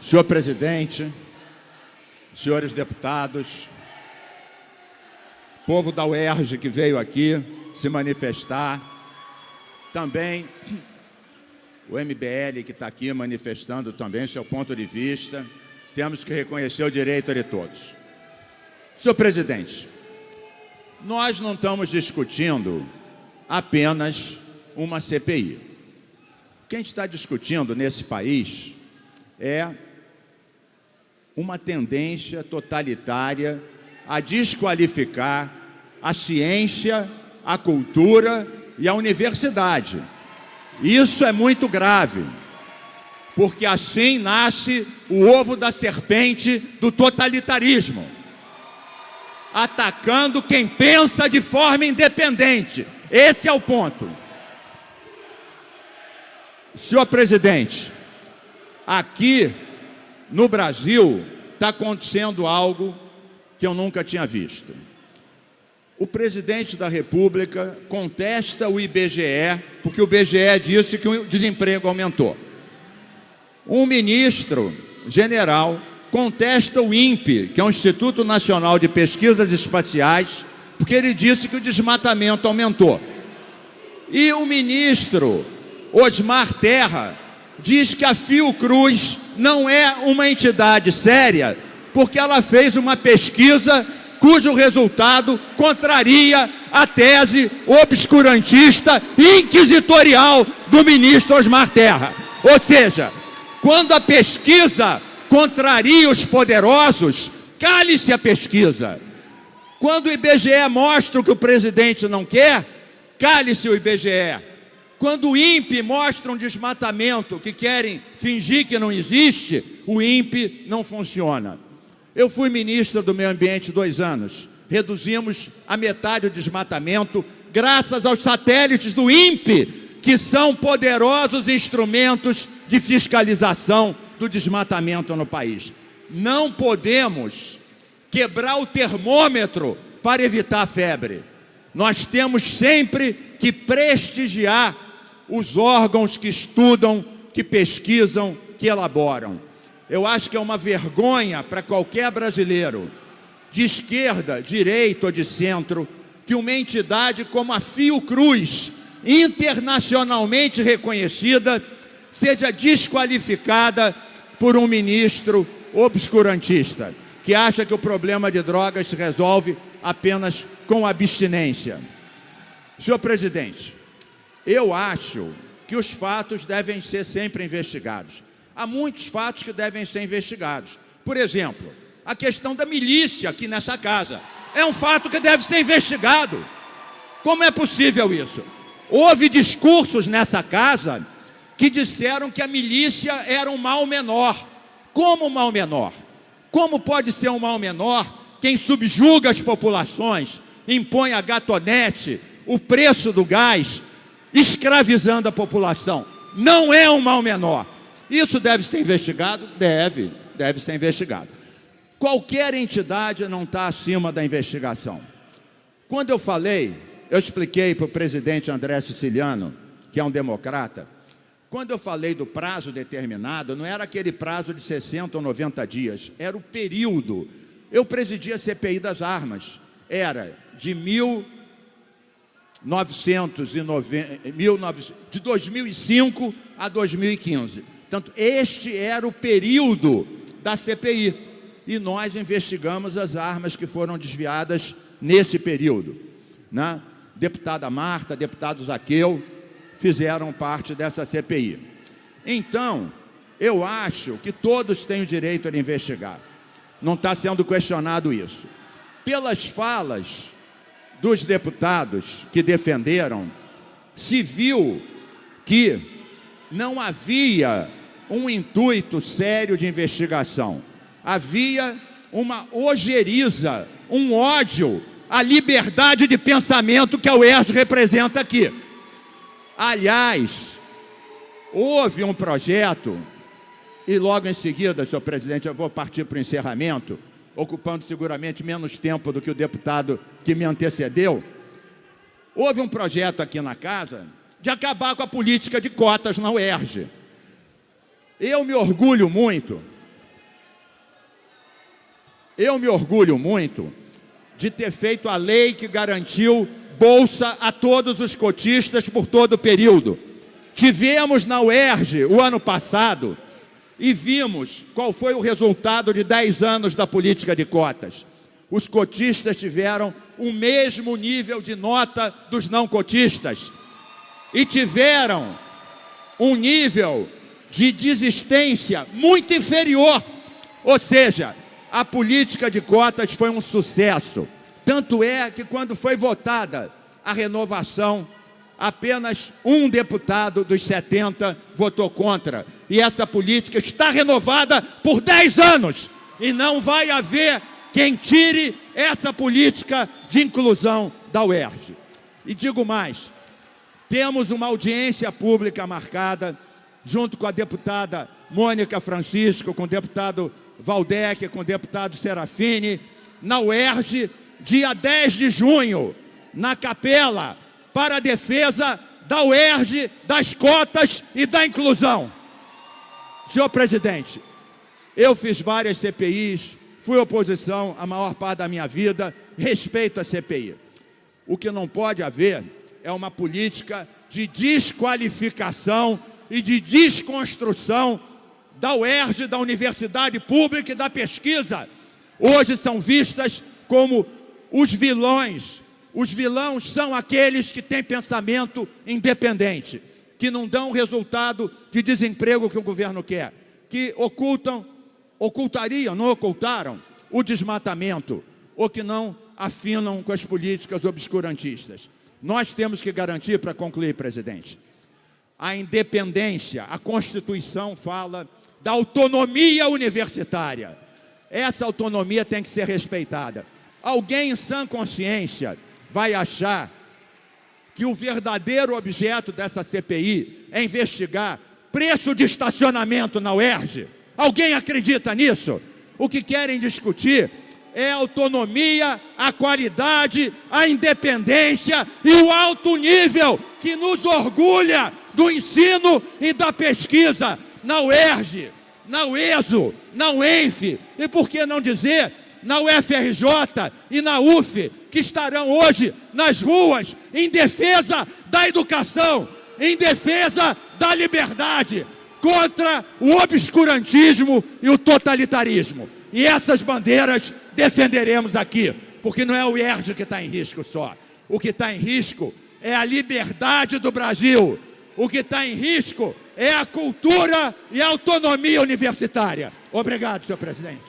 Senhor presidente, senhores deputados, povo da UERJ que veio aqui se manifestar, também o MBL que está aqui manifestando também seu ponto de vista, temos que reconhecer o direito de todos. Senhor presidente, nós não estamos discutindo apenas uma CPI. O que a gente está discutindo nesse país é uma tendência totalitária a desqualificar a ciência, a cultura e a universidade. Isso é muito grave, porque assim nasce o ovo da serpente do totalitarismo, atacando quem pensa de forma independente. Esse é o ponto. Senhor presidente, aqui no Brasil está acontecendo algo que eu nunca tinha visto. O presidente da República contesta o IBGE, porque o IBGE disse que o desemprego aumentou. Um ministro general contesta o INPE, que é o Instituto Nacional de Pesquisas Espaciais, porque ele disse que o desmatamento aumentou. E o ministro Osmar Terra diz que a Fiocruz não é uma entidade séria, porque ela fez uma pesquisa cujo resultado contraria a tese obscurantista e inquisitorial do ministro Osmar Terra. Ou seja, quando a pesquisa contraria os poderosos, cale-se a pesquisa. Quando o IBGE mostra o que o presidente não quer, cale-se o IBGE. Quando o INPE mostra um desmatamento que querem fingir que não existe, o INPE não funciona. Eu fui ministro do Meio Ambiente 2 anos. Reduzimos a metade o desmatamento graças aos satélites do INPE, que são poderosos instrumentos de fiscalização do desmatamento no país. Não podemos quebrar o termômetro para evitar a febre. Nós temos sempre que prestigiar os órgãos que estudam, que pesquisam, que elaboram. Eu acho que é uma vergonha para qualquer brasileiro, de esquerda, direita ou de centro, que uma entidade como a Fiocruz, internacionalmente reconhecida, seja desqualificada por um ministro obscurantista, que acha que o problema de drogas se resolve apenas com abstinência. Senhor presidente, eu acho que os fatos devem ser sempre investigados. Há muitos fatos que devem ser investigados. Por exemplo, a questão da milícia aqui nessa casa. É um fato que deve ser investigado. Como é possível isso? Houve discursos nessa casa que disseram que a milícia era um mal menor. Como um mal menor? Como pode ser um mal menor quem subjuga as populações, impõe a gatonete, o preço do gás, escravizando a população? Não é um mal menor. Isso deve ser investigado? Deve ser investigado. Qualquer entidade não está acima da investigação. Quando eu expliquei para o presidente André Siciliano, que é um democrata, quando eu falei do prazo determinado, não era aquele prazo de 60 ou 90 dias, era o período. Eu presidi a CPI das armas, era de 2005 a 2015. Portanto, este era o período da CPI. E nós investigamos as armas que foram desviadas nesse período, né? Deputada Marta, deputado Zaqueu, fizeram parte dessa CPI. Então, eu acho que todos têm o direito de investigar. Não está sendo questionado isso. Pelas falas dos deputados que defenderam, se viu que não havia um intuito sério de investigação. Havia uma ojeriza, um ódio à liberdade de pensamento que a UERJ representa aqui. Aliás, houve um projeto, e logo em seguida, senhor presidente, eu vou partir para o encerramento, ocupando seguramente menos tempo do que o deputado que me antecedeu. Houve um projeto aqui na casa de acabar com a política de cotas na UERJ. Eu me orgulho muito Eu me orgulho muito de ter feito a lei que garantiu bolsa a todos os cotistas por todo o período. Tivemos na UERJ o ano passado e vimos qual foi o resultado de 10 anos da política de cotas. Os cotistas tiveram o mesmo nível de nota dos não cotistas e tiveram um nível de desistência muito inferior. Ou seja, a política de cotas foi um sucesso. Tanto é que quando foi votada a renovação, apenas um deputado dos 70 votou contra. E essa política está renovada por 10 anos. E não vai haver quem tire essa política de inclusão da UERJ. E digo mais, temos uma audiência pública marcada, junto com a deputada Mônica Francisco, com o deputado Valdec, com o deputado Serafini, na UERJ, dia 10 de junho, na Capela, para a defesa da UERJ, das cotas e da inclusão. Senhor presidente, eu fiz várias CPIs, fui oposição a maior parte da minha vida, respeito a CPI. O que não pode haver é uma política de desqualificação e de desconstrução da UERJ, da universidade pública e da pesquisa. Hoje são vistas como os vilões. Os vilões são aqueles que têm pensamento independente, que não dão o resultado de desemprego que o governo quer, que não ocultaram o desmatamento, ou que não afinam com as políticas obscurantistas. Nós temos que garantir, para concluir, presidente, a independência. A Constituição fala da autonomia universitária. Essa autonomia tem que ser respeitada. Alguém em sã consciência vai achar que o verdadeiro objeto dessa CPI é investigar preço de estacionamento na UERJ? Alguém acredita nisso? O que querem discutir é a autonomia, a qualidade, a independência e o alto nível que nos orgulha do ensino e da pesquisa na UERJ, na UESO, na UENF e, por que não dizer, na UFRJ e na UF, que estarão hoje nas ruas em defesa da educação, em defesa da liberdade, contra o obscurantismo e o totalitarismo. E essas bandeiras defenderemos aqui, porque não é o UERJ que está em risco só. O que está em risco é a liberdade do Brasil. O que está em risco é a cultura e a autonomia universitária. Obrigado, senhor presidente.